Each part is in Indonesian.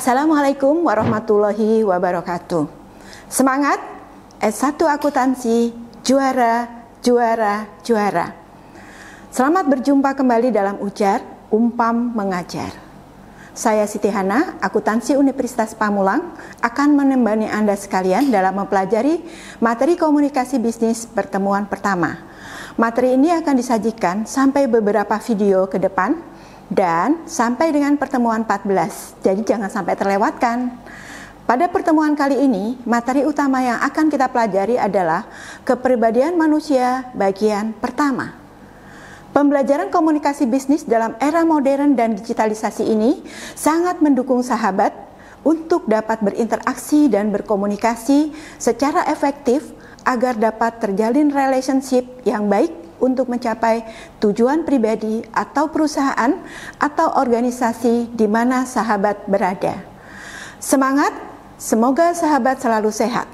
Assalamualaikum warahmatullahi wabarakatuh. Semangat, S1 Akuntansi, juara, juara, juara. Selamat berjumpa kembali dalam Ujar, Umpam Mengajar. Saya Siti Hana, Akuntansi Universitas Pamulang, akan menemani Anda sekalian dalam mempelajari materi komunikasi bisnis pertemuan pertama. Materi ini akan disajikan sampai beberapa video ke depan, dan sampai dengan pertemuan 14, jadi jangan sampai terlewatkan. Pada pertemuan kali ini, materi utama yang akan kita pelajari adalah kepribadian manusia bagian pertama. Pembelajaran komunikasi bisnis dalam era modern dan digitalisasi ini sangat mendukung sahabat untuk dapat berinteraksi dan berkomunikasi secara efektif agar dapat terjalin relationship yang baik untuk mencapai tujuan pribadi atau perusahaan atau organisasi di mana sahabat berada. Semangat, semoga sahabat selalu sehat.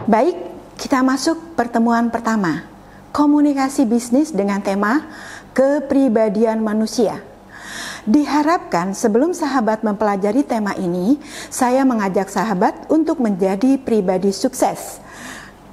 Baik, kita masuk pertemuan pertama. Komunikasi bisnis dengan tema kepribadian manusia. Diharapkan sebelum sahabat mempelajari tema ini, saya mengajak sahabat untuk menjadi pribadi sukses.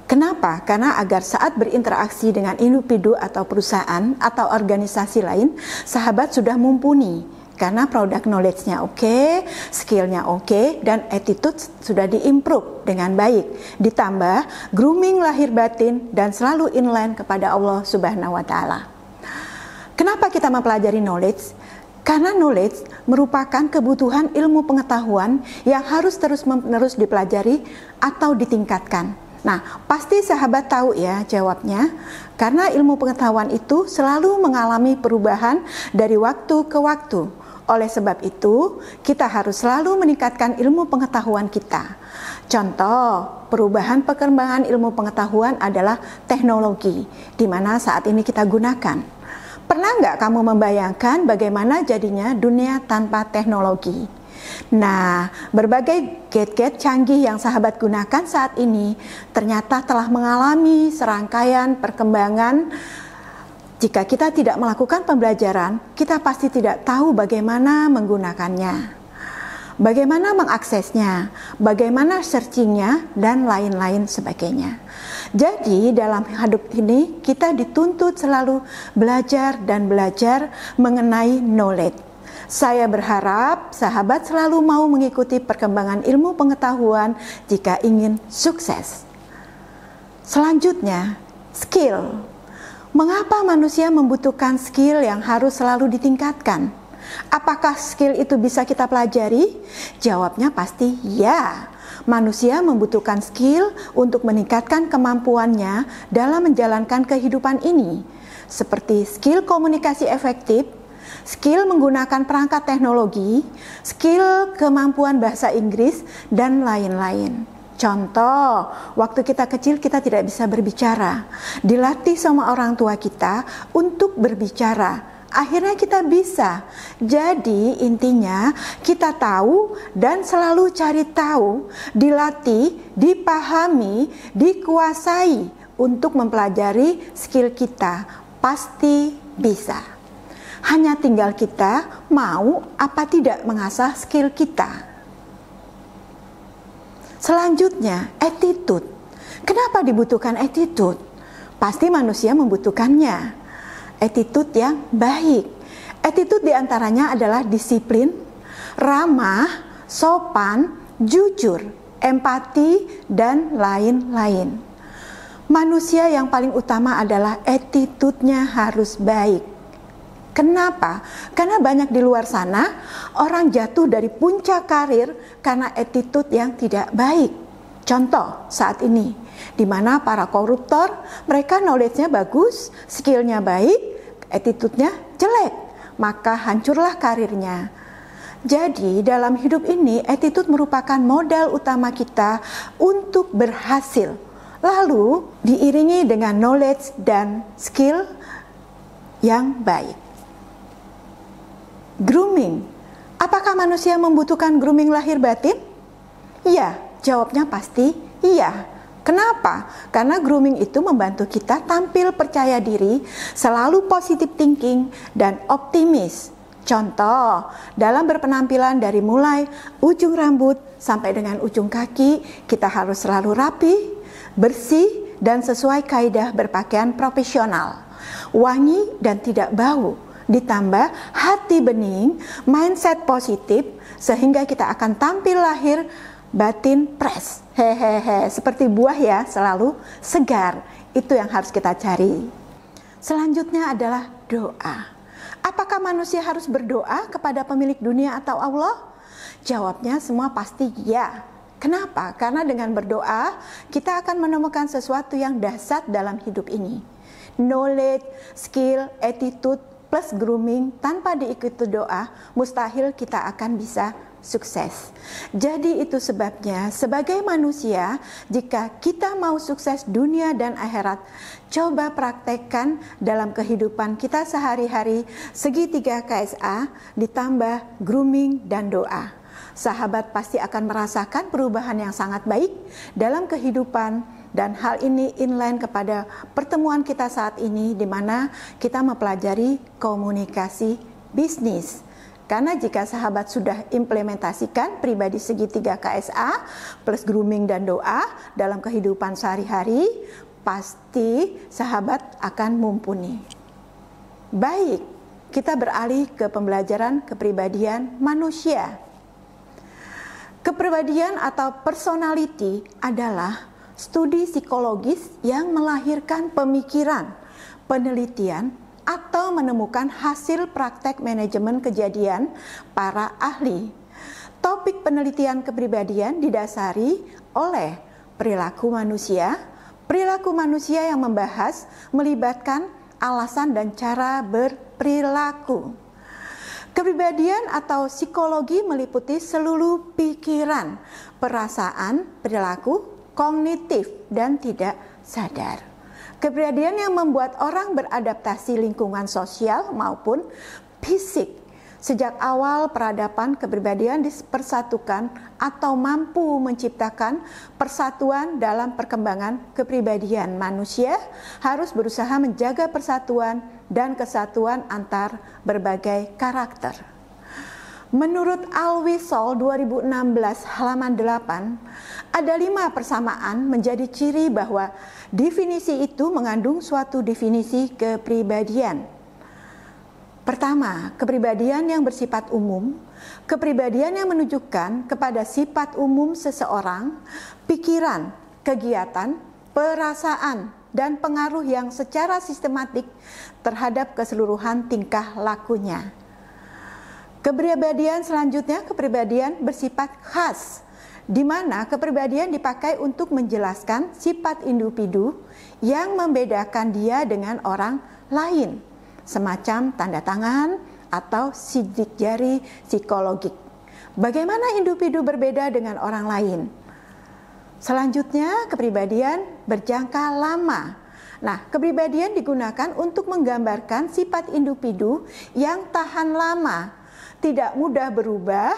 Kenapa? Karena agar saat berinteraksi dengan individu atau perusahaan atau organisasi lain, sahabat sudah mumpuni. Karena product knowledge-nya oke, skill-nya oke, dan attitude sudah diimprove dengan baik. Ditambah grooming lahir batin dan selalu inline kepada Allah Subhanahu wa Ta'ala. Kenapa kita mempelajari knowledge? Karena knowledge merupakan kebutuhan ilmu pengetahuan yang harus terus-menerus dipelajari atau ditingkatkan. Nah, pasti sahabat tahu ya jawabnya, karena ilmu pengetahuan itu selalu mengalami perubahan dari waktu ke waktu. Oleh sebab itu, kita harus selalu meningkatkan ilmu pengetahuan kita. Contoh, perubahan perkembangan ilmu pengetahuan adalah teknologi, di mana saat ini kita gunakan. Pernah nggak kamu membayangkan bagaimana jadinya dunia tanpa teknologi? Nah, berbagai gadget canggih yang sahabat gunakan saat ini ternyata telah mengalami serangkaian perkembangan. Jika kita tidak melakukan pembelajaran, kita pasti tidak tahu bagaimana menggunakannya, bagaimana mengaksesnya, bagaimana searchingnya, dan lain-lain sebagainya. Jadi dalam hidup ini kita dituntut selalu belajar dan belajar mengenai knowledge. Saya berharap sahabat selalu mau mengikuti perkembangan ilmu pengetahuan jika ingin sukses. Selanjutnya, skill. Mengapa manusia membutuhkan skill yang harus selalu ditingkatkan? Apakah skill itu bisa kita pelajari? Jawabnya pasti ya. Manusia membutuhkan skill untuk meningkatkan kemampuannya dalam menjalankan kehidupan ini, seperti skill komunikasi efektif, skill menggunakan perangkat teknologi, skill kemampuan bahasa Inggris, dan lain-lain. Contoh, waktu kita kecil kita tidak bisa berbicara, dilatih sama orang tua kita untuk berbicara. Akhirnya kita bisa. Jadi intinya kita tahu dan selalu cari tahu, dilatih, dipahami, dikuasai untuk mempelajari skill kita. Pasti bisa. Hanya tinggal kita mau apa tidak mengasah skill kita. Selanjutnya, attitude. Kenapa dibutuhkan attitude? Pasti manusia membutuhkannya. Attitude yang baik. Attitude diantaranya adalah disiplin, ramah, sopan, jujur, empati, dan lain-lain. Manusia yang paling utama adalah attitude-nya harus baik. Kenapa? Karena banyak di luar sana orang jatuh dari puncak karir karena attitude yang tidak baik. Contoh saat ini, di mana para koruptor, mereka knowledge-nya bagus, skill-nya baik, attitude-nya jelek, maka hancurlah karirnya. Jadi dalam hidup ini, attitude merupakan modal utama kita untuk berhasil. Lalu diiringi dengan knowledge dan skill yang baik. Grooming. Apakah manusia membutuhkan grooming lahir batin? Iya, jawabnya pasti iya. Kenapa? Karena grooming itu membantu kita tampil percaya diri, selalu positive thinking, dan optimis. Contoh, dalam berpenampilan dari mulai ujung rambut sampai dengan ujung kaki, kita harus selalu rapi, bersih, dan sesuai kaidah berpakaian profesional. Wangi dan tidak bau, ditambah hati bening, mindset positif, sehingga kita akan tampil lahir batin fresh, hehehe, seperti buah ya, selalu segar. Itu yang harus kita cari. Selanjutnya adalah doa. Apakah manusia harus berdoa kepada pemilik dunia atau Allah? Jawabnya semua pasti ya. Kenapa? Karena dengan berdoa kita akan menemukan sesuatu yang dahsyat dalam hidup ini. Knowledge, skill, attitude, plus grooming tanpa diikuti doa, mustahil kita akan bisa sukses. Jadi itu sebabnya sebagai manusia, jika kita mau sukses dunia dan akhirat, coba praktekkan dalam kehidupan kita sehari-hari segitiga KSA ditambah grooming dan doa. Sahabat pasti akan merasakan perubahan yang sangat baik dalam kehidupan, dan hal ini inline kepada pertemuan kita saat ini di mana kita mempelajari komunikasi bisnis. Karena jika sahabat sudah implementasikan pribadi segitiga KSA plus grooming dan doa dalam kehidupan sehari-hari, pasti sahabat akan mumpuni. Baik, kita beralih ke pembelajaran kepribadian manusia. Kepribadian atau personality adalah studi psikologis yang melahirkan pemikiran, penelitian, atau menemukan hasil praktek manajemen kejadian para ahli. Topik penelitian kepribadian didasari oleh perilaku manusia yang membahas melibatkan alasan dan cara berperilaku. Kepribadian atau psikologi meliputi seluruh pikiran, perasaan, perilaku, kognitif, dan tidak sadar. Kepribadian yang membuat orang beradaptasi lingkungan sosial maupun fisik. Sejak awal peradaban, kepribadian dipersatukan atau mampu menciptakan persatuan dalam perkembangan kepribadian. Manusia harus berusaha menjaga persatuan dan kesatuan antar berbagai karakter. Menurut Al-Wisol 2016 halaman 8, ada 5 persamaan menjadi ciri bahwa definisi itu mengandung suatu definisi kepribadian. Pertama, kepribadian yang bersifat umum, kepribadian yang menunjukkan kepada sifat umum seseorang, pikiran, kegiatan, perasaan, dan pengaruh yang secara sistematik terhadap keseluruhan tingkah lakunya. Kepribadian selanjutnya, kepribadian bersifat khas, di mana kepribadian dipakai untuk menjelaskan sifat individu yang membedakan dia dengan orang lain, semacam tanda tangan atau sidik jari psikologik. Bagaimana individu berbeda dengan orang lain? Selanjutnya, kepribadian berjangka lama. Nah, kepribadian digunakan untuk menggambarkan sifat individu yang tahan lama, tidak mudah berubah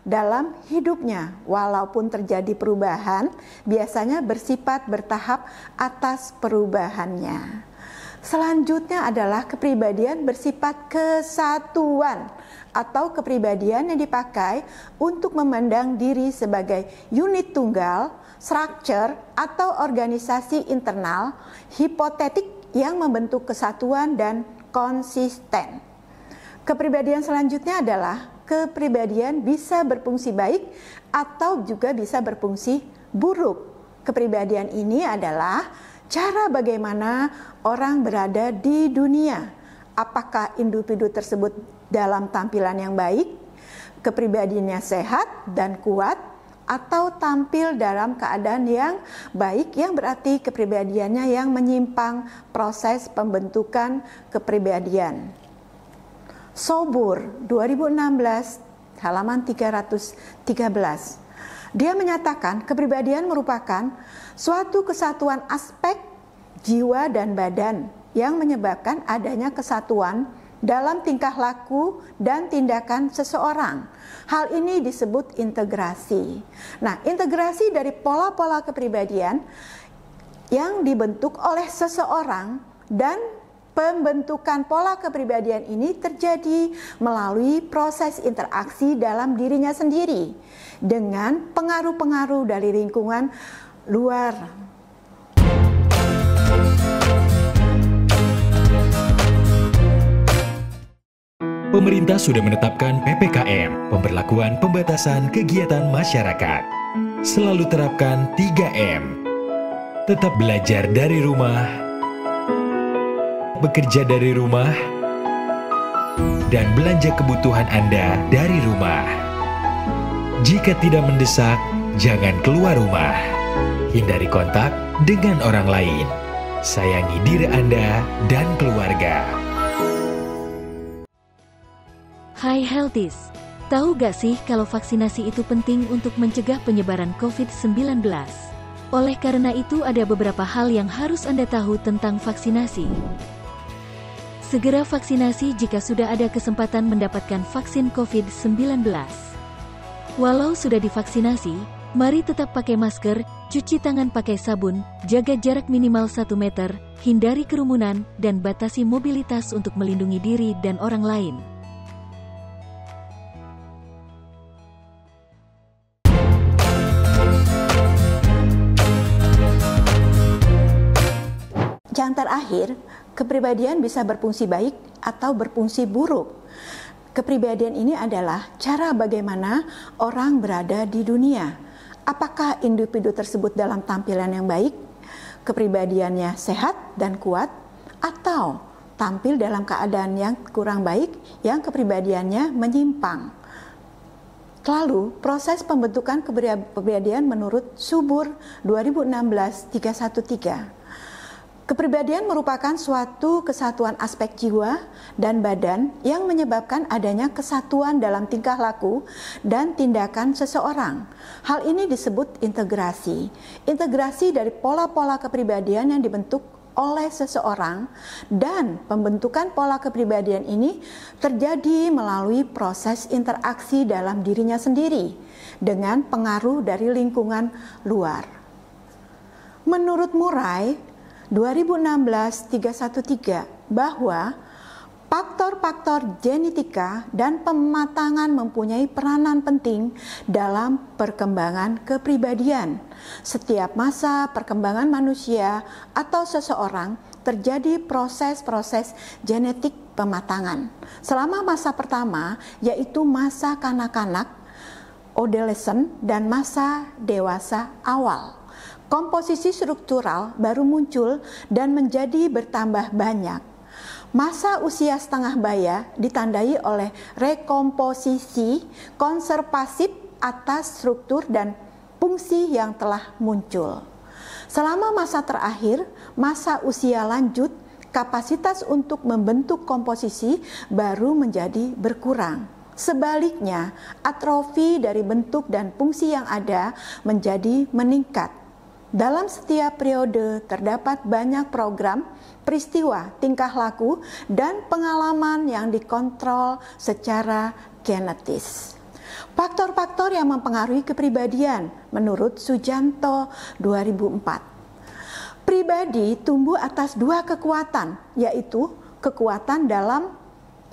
dalam hidupnya. Walaupun terjadi perubahan, biasanya bersifat bertahap atas perubahannya. Selanjutnya adalah kepribadian bersifat kesatuan atau kepribadian yang dipakai untuk memandang diri sebagai unit tunggal, structure atau organisasi internal hipotetik yang membentuk kesatuan dan konsisten. Kepribadian selanjutnya adalah kepribadian bisa berfungsi baik atau juga bisa berfungsi buruk. Kepribadian ini adalah cara bagaimana orang berada di dunia. Apakah individu tersebut dalam tampilan yang baik, kepribadiannya sehat dan kuat, atau tampil dalam keadaan yang baik, yang berarti kepribadiannya yang menyimpang proses pembentukan kepribadian. Sobur 2016 halaman 313. Dia menyatakan kepribadian merupakan suatu kesatuan aspek jiwa dan badan yang menyebabkan adanya kesatuan dalam tingkah laku dan tindakan seseorang. Hal ini disebut integrasi. Nah, integrasi dari pola-pola kepribadian yang dibentuk oleh seseorang, dan pembentukan pola kepribadian ini terjadi melalui proses interaksi dalam dirinya sendiri dengan pengaruh-pengaruh dari lingkungan luar. Pemerintah sudah menetapkan PPKM, pemberlakuan pembatasan kegiatan masyarakat. Selalu terapkan 3M. Tetap belajar dari rumah, bekerja dari rumah, dan belanja kebutuhan Anda dari rumah. Jika tidak mendesak, jangan keluar rumah. Hindari kontak dengan orang lain. Sayangi diri Anda dan keluarga. Hai Healthies, tahu gak sih kalau vaksinasi itu penting untuk mencegah penyebaran COVID-19? Oleh karena itu ada beberapa hal yang harus Anda tahu tentang vaksinasi. Segera vaksinasi jika sudah ada kesempatan mendapatkan vaksin COVID-19. Walau sudah divaksinasi, mari tetap pakai masker, cuci tangan pakai sabun, jaga jarak minimal 1 meter, hindari kerumunan, dan batasi mobilitas untuk melindungi diri dan orang lain. Yang terakhir, kepribadian bisa berfungsi baik atau berfungsi buruk. Kepribadian ini adalah cara bagaimana orang berada di dunia. Apakah individu tersebut dalam tampilan yang baik, kepribadiannya sehat dan kuat, atau tampil dalam keadaan yang kurang baik, yang kepribadiannya menyimpang. Lalu, proses pembentukan kepribadian menurut Subur 2016-313. Kepribadian merupakan suatu kesatuan aspek jiwa dan badan yang menyebabkan adanya kesatuan dalam tingkah laku dan tindakan seseorang. Hal ini disebut integrasi. Integrasi dari pola-pola kepribadian yang dibentuk oleh seseorang, dan pembentukan pola kepribadian ini terjadi melalui proses interaksi dalam dirinya sendiri dengan pengaruh dari lingkungan luar. Menurut Murray 2016-313 bahwa faktor-faktor genetika dan pematangan mempunyai peranan penting dalam perkembangan kepribadian. Setiap masa perkembangan manusia atau seseorang terjadi proses-proses genetik pematangan. Selama masa pertama, yaitu masa kanak-kanak, adolescent, dan masa dewasa awal, komposisi struktural baru muncul dan menjadi bertambah banyak. Masa usia setengah baya ditandai oleh rekomposisi konservasif atas struktur dan fungsi yang telah muncul. Selama masa terakhir, masa usia lanjut, kapasitas untuk membentuk komposisi baru menjadi berkurang. Sebaliknya, atrofi dari bentuk dan fungsi yang ada menjadi meningkat. Dalam setiap periode terdapat banyak program, peristiwa, tingkah laku, dan pengalaman yang dikontrol secara genetis. Faktor-faktor yang mempengaruhi kepribadian menurut Sujanto 2004. Pribadi tumbuh atas 2 kekuatan, yaitu kekuatan dalam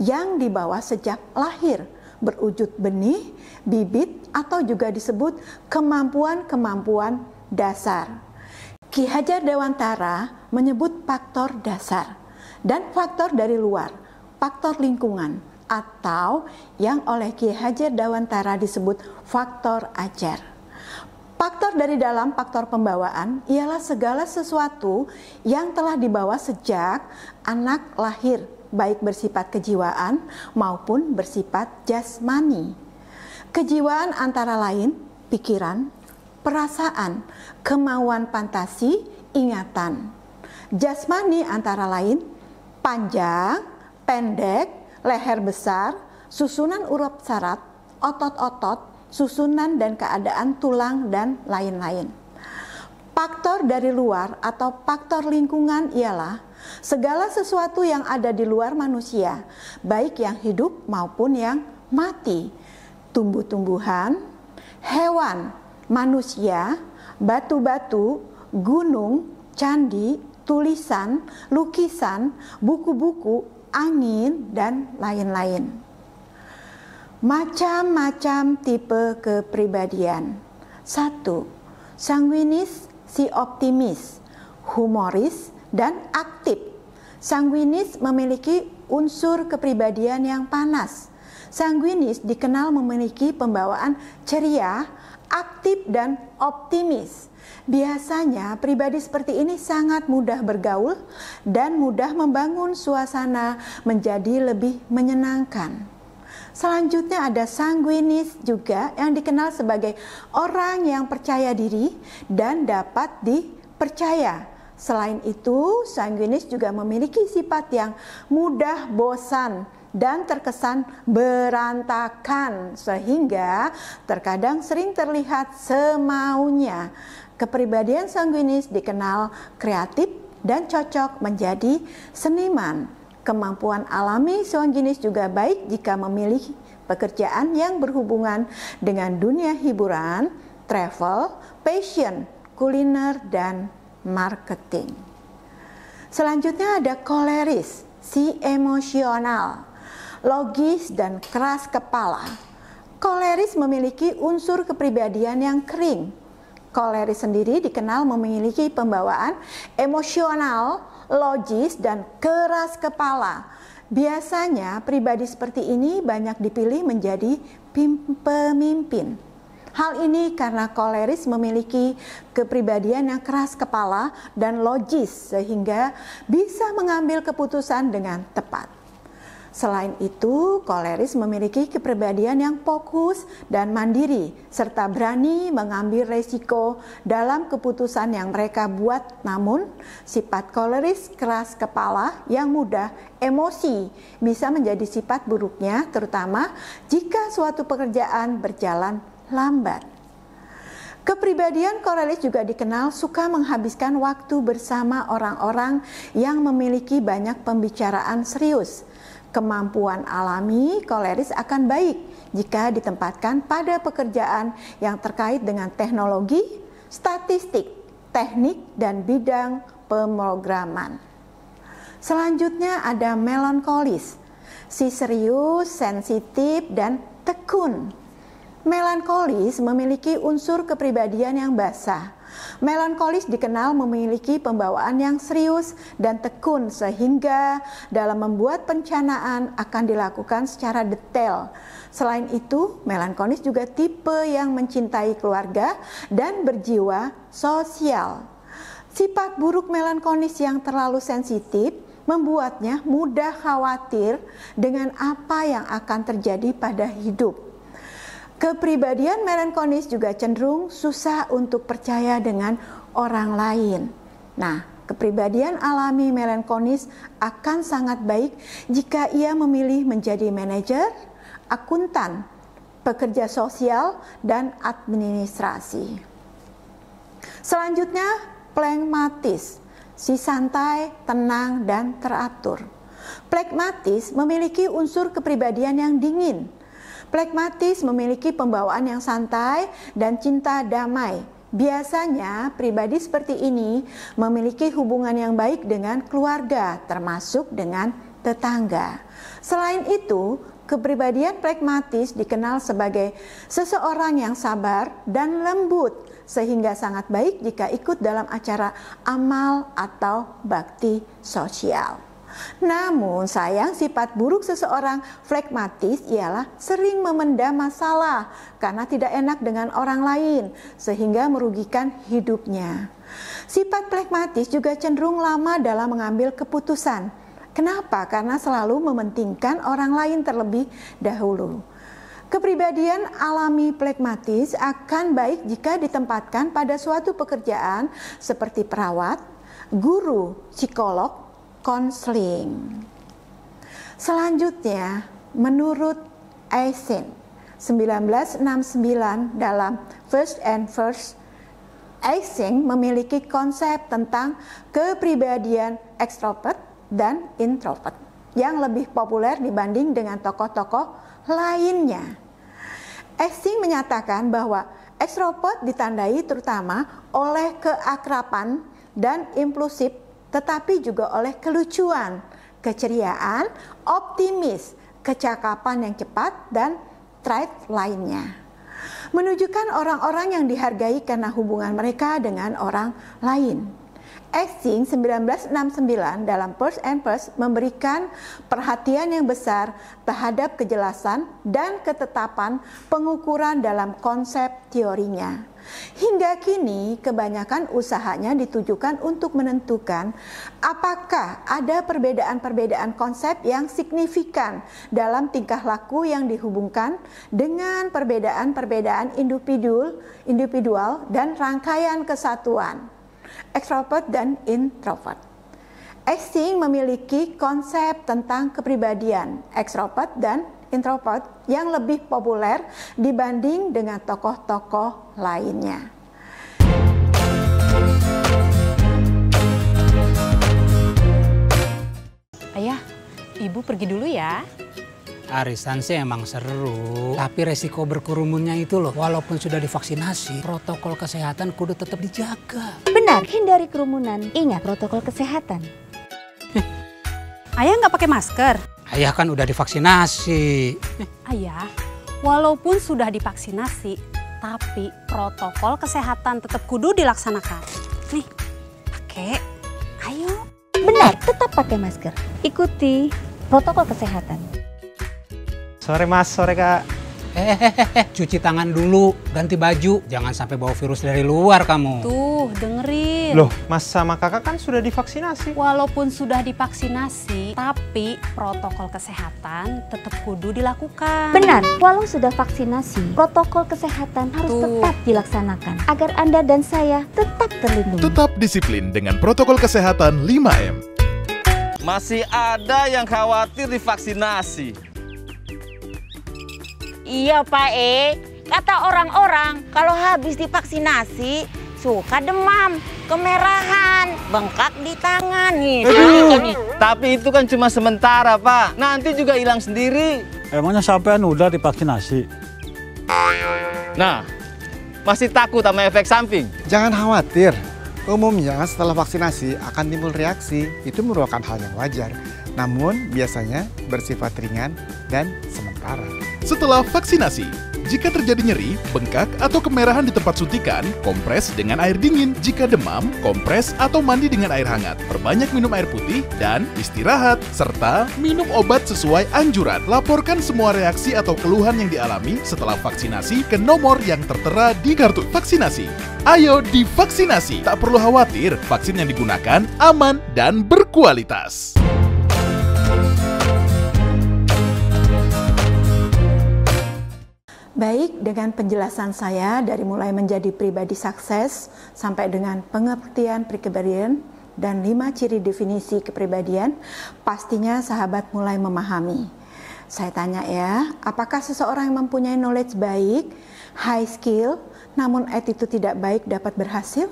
yang dibawa sejak lahir, berwujud benih, bibit, atau juga disebut kemampuan-kemampuan dasar. Ki Hajar Dewantara menyebut faktor dasar dan faktor dari luar, faktor lingkungan, atau yang oleh Ki Hajar Dewantara disebut faktor ajar. Faktor dari dalam, faktor pembawaan, ialah segala sesuatu yang telah dibawa sejak anak lahir, baik bersifat kejiwaan maupun bersifat jasmani. Kejiwaan antara lain pikiran, perasaan, kemauan fantasi, ingatan. Jasmani antara lain panjang, pendek, leher besar, susunan urat saraf, otot-otot, susunan dan keadaan tulang, dan lain-lain. Faktor dari luar atau faktor lingkungan ialah segala sesuatu yang ada di luar manusia, baik yang hidup maupun yang mati. Tumbuh-tumbuhan, hewan, manusia, batu-batu, gunung, candi, tulisan, lukisan, buku-buku, angin, dan lain-lain. Macam-macam tipe kepribadian. 1. Sanguinis, si optimis, humoris, dan aktif. Sanguinis memiliki unsur kepribadian yang panas. Sanguinis dikenal memiliki pembawaan ceria, aktif, dan optimis. Biasanya pribadi seperti ini sangat mudah bergaul dan mudah membangun suasana menjadi lebih menyenangkan. Selanjutnya ada sanguinis juga yang dikenal sebagai orang yang percaya diri dan dapat dipercaya. Selain itu, sanguinis juga memiliki sifat yang mudah bosan dan terkesan berantakan sehingga terkadang sering terlihat semaunya. Kepribadian sanguinis dikenal kreatif dan cocok menjadi seniman. Kemampuan alami sanguinis juga baik jika memilih pekerjaan yang berhubungan dengan dunia hiburan, travel, fashion, kuliner, dan marketing. Selanjutnya ada koleris, si emosional, logis, dan keras kepala. Koleris memiliki unsur kepribadian yang kering. Koleris sendiri dikenal memiliki pembawaan emosional, logis, dan keras kepala. Biasanya pribadi seperti ini banyak dipilih menjadi pemimpin. Hal ini karena koleris memiliki kepribadian yang keras kepala dan logis sehingga bisa mengambil keputusan dengan tepat. Selain itu, koleris memiliki kepribadian yang fokus dan mandiri serta berani mengambil resiko dalam keputusan yang mereka buat. Namun, sifat koleris keras kepala yang mudah emosi bisa menjadi sifat buruknya, terutama jika suatu pekerjaan berjalan lambat. Kepribadian koleris juga dikenal suka menghabiskan waktu bersama orang-orang yang memiliki banyak pembicaraan serius. Kemampuan alami koleris akan baik jika ditempatkan pada pekerjaan yang terkait dengan teknologi, statistik, teknik, dan bidang pemrograman. Selanjutnya ada melankolis, si serius, sensitif, dan tekun. Melankolis memiliki unsur kepribadian yang basah. Melankolis dikenal memiliki pembawaan yang serius dan tekun sehingga dalam membuat perencanaan akan dilakukan secara detail. Selain itu, melankolis juga tipe yang mencintai keluarga dan berjiwa sosial. Sifat buruk melankolis yang terlalu sensitif membuatnya mudah khawatir dengan apa yang akan terjadi pada hidup. Kepribadian melankolis juga cenderung susah untuk percaya dengan orang lain. Nah, kepribadian alami melankolis akan sangat baik jika ia memilih menjadi manajer, akuntan, pekerja sosial, dan administrasi. Selanjutnya, flegmatis, si santai, tenang, dan teratur. Flegmatis memiliki unsur kepribadian yang dingin. Flegmatis memiliki pembawaan yang santai dan cinta damai. Biasanya pribadi seperti ini memiliki hubungan yang baik dengan keluarga, termasuk dengan tetangga. Selain itu, kepribadian flegmatis dikenal sebagai seseorang yang sabar dan lembut, sehingga sangat baik jika ikut dalam acara amal atau bakti sosial. Namun sayang, sifat buruk seseorang flegmatis ialah sering memendam masalah karena tidak enak dengan orang lain sehingga merugikan hidupnya. Sifat flegmatis juga cenderung lama dalam mengambil keputusan. Kenapa? Karena selalu mementingkan orang lain terlebih dahulu. Kepribadian alami flegmatis akan baik jika ditempatkan pada suatu pekerjaan seperti perawat, guru, psikolog, konseling. Selanjutnya, menurut Eysenck 1969 dalam First and First, Eysenck memiliki konsep tentang kepribadian ekstrovert dan introvert yang lebih populer dibanding dengan tokoh-tokoh lainnya. Eysenck menyatakan bahwa ekstrovert ditandai terutama oleh keakraban dan impulsif, tetapi juga oleh kelucuan, keceriaan, optimis, kecakapan yang cepat, dan trait lainnya. Menunjukkan orang-orang yang dihargai karena hubungan mereka dengan orang lain. Eysenck 1969 dalam Peirce and Peirce memberikan perhatian yang besar terhadap kejelasan dan ketetapan pengukuran dalam konsep teorinya. Hingga kini kebanyakan usahanya ditujukan untuk menentukan apakah ada perbedaan-perbedaan konsep yang signifikan dalam tingkah laku yang dihubungkan dengan perbedaan-perbedaan individual dan rangkaian kesatuan, ekstrovert dan introvert. Eysenck memiliki konsep tentang kepribadian ekstrovert dan introvert yang lebih populer dibanding dengan tokoh-tokoh lainnya. Ayah, Ibu pergi dulu ya. Arisan sih emang seru, tapi resiko berkerumunnya itu loh. Walaupun sudah divaksinasi, protokol kesehatan kudu tetap dijaga. Benar, hindari kerumunan. Ingat protokol kesehatan. Ayah nggak pakai masker? Ayah kan udah divaksinasi. Ayah, walaupun sudah divaksinasi, tapi protokol kesehatan tetap kudu dilaksanakan. Nih, pakai. Ayo. Benar, tetap pakai masker. Ikuti protokol kesehatan. Sore Mas, sore Kak. Cuci tangan dulu, ganti baju. Jangan sampai bawa virus dari luar kamu. Tuh, dengerin. Loh, Mas sama Kakak kan sudah divaksinasi. Walaupun sudah divaksinasi, tapi protokol kesehatan tetap kudu dilakukan. Benar, walau sudah vaksinasi, protokol kesehatan harus tetap dilaksanakan agar Anda dan saya tetap terlindungi. Tetap disiplin dengan protokol kesehatan 5M. Masih ada yang khawatir divaksinasi. Iya Pak kata orang-orang kalau habis divaksinasi suka demam, kemerahan, bengkak di tangan nih. Tapi itu kan cuma sementara Pak, nanti juga hilang sendiri. Emangnya sampean udah divaksinasi? Nah, masih takut sama efek samping? Jangan khawatir, umumnya setelah vaksinasi akan timbul reaksi, itu merupakan hal yang wajar. Namun biasanya bersifat ringan dan sementara. Setelah vaksinasi, jika terjadi nyeri, bengkak, atau kemerahan di tempat suntikan, kompres dengan air dingin. Jika demam, kompres atau mandi dengan air hangat. Perbanyak minum air putih dan istirahat. Serta minum obat sesuai anjuran. Laporkan semua reaksi atau keluhan yang dialami setelah vaksinasi ke nomor yang tertera di kartu vaksinasi. Ayo divaksinasi, tak perlu khawatir, vaksin yang digunakan aman dan berkualitas. Baik, dengan penjelasan saya dari mulai menjadi pribadi sukses sampai dengan pengertian kepribadian dan 5 ciri definisi kepribadian, pastinya sahabat mulai memahami. Saya tanya ya, apakah seseorang yang mempunyai knowledge baik, high skill, namun attitude tidak baik dapat berhasil?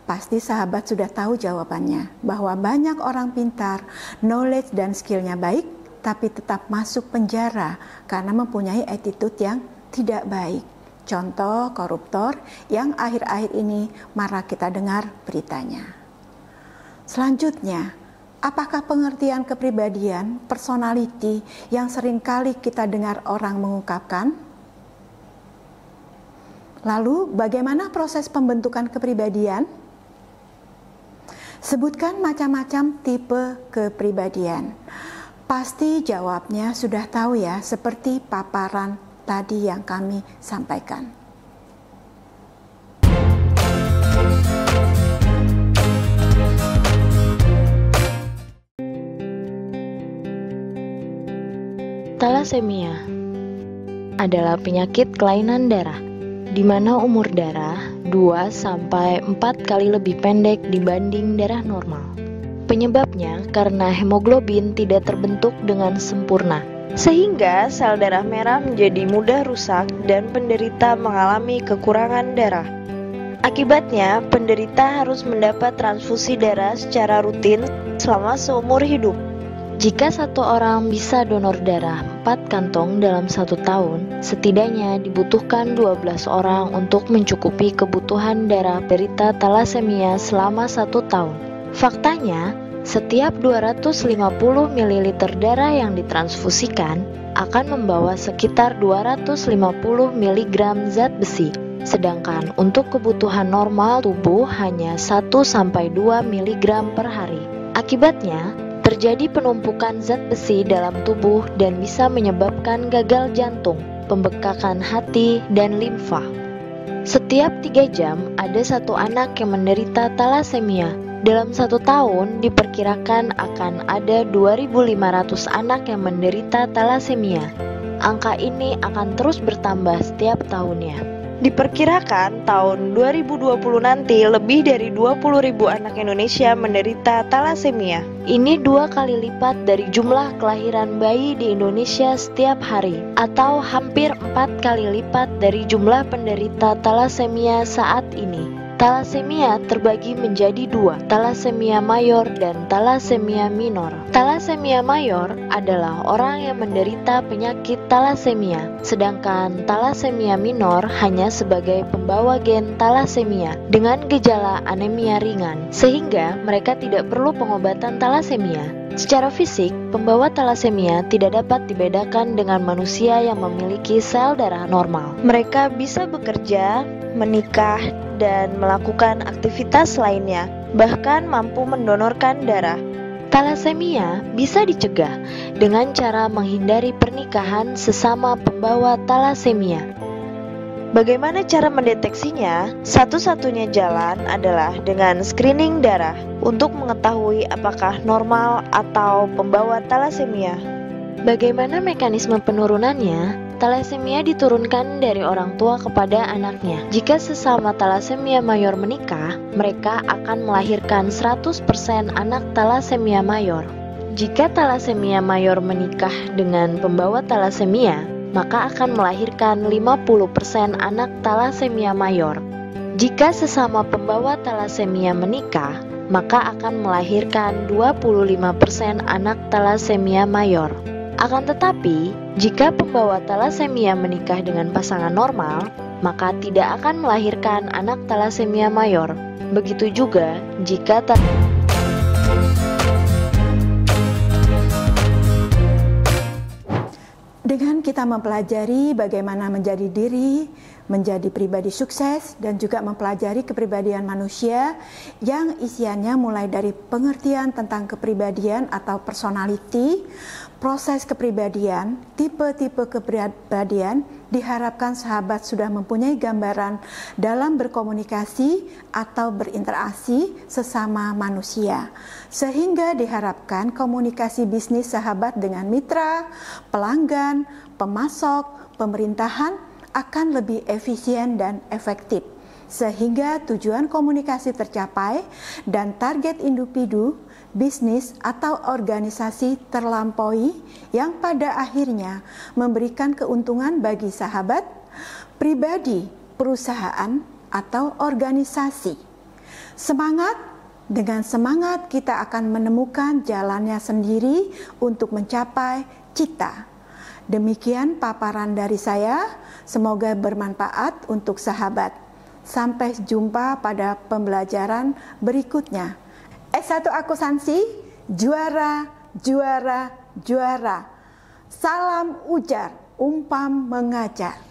Pasti sahabat sudah tahu jawabannya, bahwa banyak orang pintar, knowledge dan skillnya baik, tapi tetap masuk penjara karena mempunyai attitude yang tidak baik. Contoh koruptor yang akhir-akhir ini marak kita dengar beritanya. Selanjutnya, apakah pengertian kepribadian, personality yang seringkali kita dengar orang mengungkapkan? Lalu, bagaimana proses pembentukan kepribadian? Sebutkan macam-macam tipe kepribadian. Pasti jawabnya sudah tahu ya, seperti paparan tadi yang kami sampaikan. Thalassemia adalah penyakit kelainan darah, di mana umur darah 2-4 kali lebih pendek dibanding darah normal. Penyebabnya karena hemoglobin tidak terbentuk dengan sempurna, sehingga sel darah merah menjadi mudah rusak dan penderita mengalami kekurangan darah. Akibatnya, penderita harus mendapat transfusi darah secara rutin selama seumur hidup. Jika satu orang bisa donor darah kantong dalam 1 tahun, setidaknya dibutuhkan 12 orang untuk mencukupi kebutuhan darah penderita talasemia selama 1 tahun. Faktanya, setiap 250 ml darah yang ditransfusikan akan membawa sekitar 250 mg zat besi, sedangkan untuk kebutuhan normal tubuh hanya 1-2 mg per hari. Akibatnya, terjadi penumpukan zat besi dalam tubuh dan bisa menyebabkan gagal jantung, pembekakan hati, dan limfa. Setiap 3 jam ada 1 anak yang menderita talasemia. Dalam 1 tahun diperkirakan akan ada 2.500 anak yang menderita talasemia. Angka ini akan terus bertambah setiap tahunnya. Diperkirakan tahun 2020 nanti lebih dari 20.000 anak Indonesia menderita talasemia. Ini 2 kali lipat dari jumlah kelahiran bayi di Indonesia setiap hari, atau hampir 4 kali lipat dari jumlah penderita talasemia saat ini. Talasemia terbagi menjadi 2, talasemia mayor dan talasemia minor. Talasemia mayor adalah orang yang menderita penyakit talasemia, sedangkan talasemia minor hanya sebagai pembawa gen talasemia dengan gejala anemia ringan, sehingga mereka tidak perlu pengobatan talasemia. Secara fisik, pembawa talasemia tidak dapat dibedakan dengan manusia yang memiliki sel darah normal. Mereka bisa bekerja, menikah, dan melakukan aktivitas lainnya, bahkan mampu mendonorkan darah. Talasemia bisa dicegah dengan cara menghindari pernikahan sesama pembawa talasemia. Bagaimana cara mendeteksinya? Satu-satunya jalan adalah dengan screening darah untuk mengetahui apakah normal atau pembawa talasemia. Bagaimana mekanisme penurunannya? Talasemia diturunkan dari orang tua kepada anaknya. Jika sesama talasemia mayor menikah, mereka akan melahirkan 100% anak talasemia mayor. Jika talasemia mayor menikah dengan pembawa talasemia, maka akan melahirkan 50% anak talasemia mayor. Jika sesama pembawa talasemia menikah, maka akan melahirkan 25% anak talasemia mayor. Akan tetapi, jika pembawa talasemia menikah dengan pasangan normal, maka tidak akan melahirkan anak talasemia mayor. Begitu juga jika dengan kita mempelajari bagaimana menjadi diri, menjadi pribadi sukses, dan juga mempelajari kepribadian manusia yang isiannya mulai dari pengertian tentang kepribadian atau personality, proses kepribadian, tipe-tipe kepribadian, diharapkan sahabat sudah mempunyai gambaran dalam berkomunikasi atau berinteraksi sesama manusia. Sehingga diharapkan komunikasi bisnis sahabat dengan mitra, pelanggan, pemasok, pemerintahan akan lebih efisien dan efektif. Sehingga tujuan komunikasi tercapai dan target individu, bisnis atau organisasi terlampaui yang pada akhirnya memberikan keuntungan bagi sahabat, pribadi, perusahaan, atau organisasi. Dengan semangat kita akan menemukan jalannya sendiri untuk mencapai cita. Demikian paparan dari saya, semoga bermanfaat untuk sahabat. Sampai jumpa pada pembelajaran berikutnya. S1 Akuntansi, juara, juara, juara. Salam ujar, umpam mengajar.